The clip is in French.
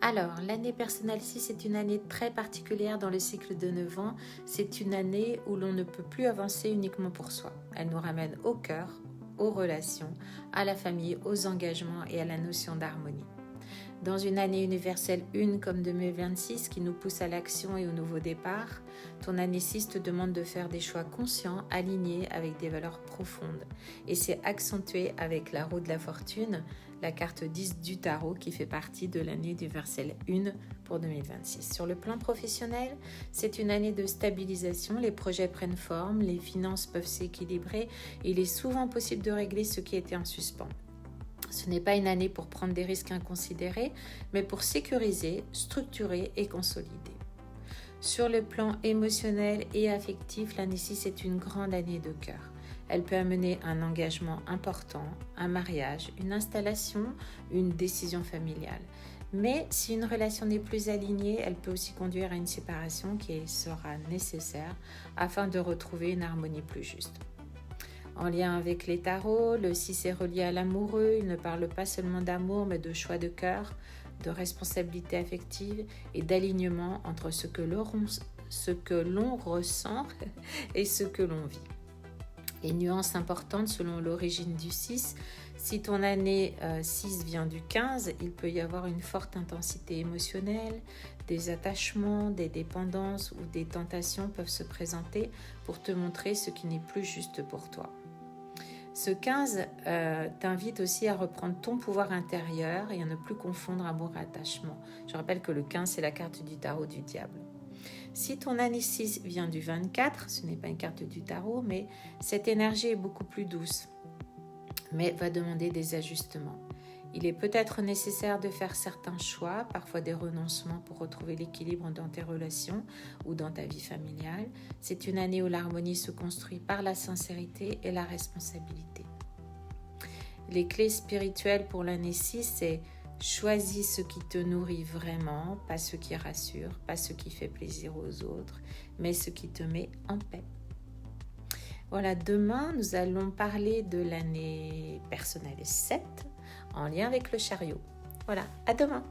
Alors, l'année personnelle 6 est une année très particulière dans le cycle de 9 ans. C'est une année où l'on ne peut plus avancer uniquement pour soi. Elle nous ramène au cœur, aux relations, à la famille, aux engagements et à la notion d'harmonie. Dans une année universelle 1 comme 2026 qui nous pousse à l'action et au nouveau départ, ton année 6 te demande de faire des choix conscients, alignés avec des valeurs profondes. Et c'est accentué avec la roue de la fortune, la carte 10 du tarot qui fait partie de l'année universelle 1 pour 2026. Sur le plan professionnel, c'est une année de stabilisation, les projets prennent forme, les finances peuvent s'équilibrer et il est souvent possible de régler ce qui était en suspens. Ce n'est pas une année pour prendre des risques inconsidérés, mais pour sécuriser, structurer et consolider. Sur le plan émotionnel et affectif, l'année 6 est une grande année de cœur. Elle peut amener un engagement important, un mariage, une installation, une décision familiale. Mais si une relation n'est plus alignée, elle peut aussi conduire à une séparation qui sera nécessaire afin de retrouver une harmonie plus juste. En lien avec les tarots, le 6 est relié à l'amoureux. Il ne parle pas seulement d'amour, mais de choix de cœur, de responsabilité affective et d'alignement entre ce que l'on ressent et ce que l'on vit. Les nuances importantes selon l'origine du 6. Si ton année 6 vient du 15, il peut y avoir une forte intensité émotionnelle, des attachements, des dépendances ou des tentations peuvent se présenter pour te montrer ce qui n'est plus juste pour toi. Ce 15 t'invite aussi à reprendre ton pouvoir intérieur et à ne plus confondre amour et attachement. Je rappelle que le 15, c'est la carte du tarot du diable. Si ton année 6 vient du 24, ce n'est pas une carte du tarot, mais cette énergie est beaucoup plus douce, mais va demander des ajustements. Il est peut-être nécessaire de faire certains choix, parfois des renoncements pour retrouver l'équilibre dans tes relations ou dans ta vie familiale. C'est une année où l'harmonie se construit par la sincérité et la responsabilité. Les clés spirituelles pour l'année 6, c'est choisis ce qui te nourrit vraiment, pas ce qui rassure, pas ce qui fait plaisir aux autres, mais ce qui te met en paix. Voilà, demain, nous allons parler de l'année personnelle 7 en lien avec le chariot. Voilà, à demain!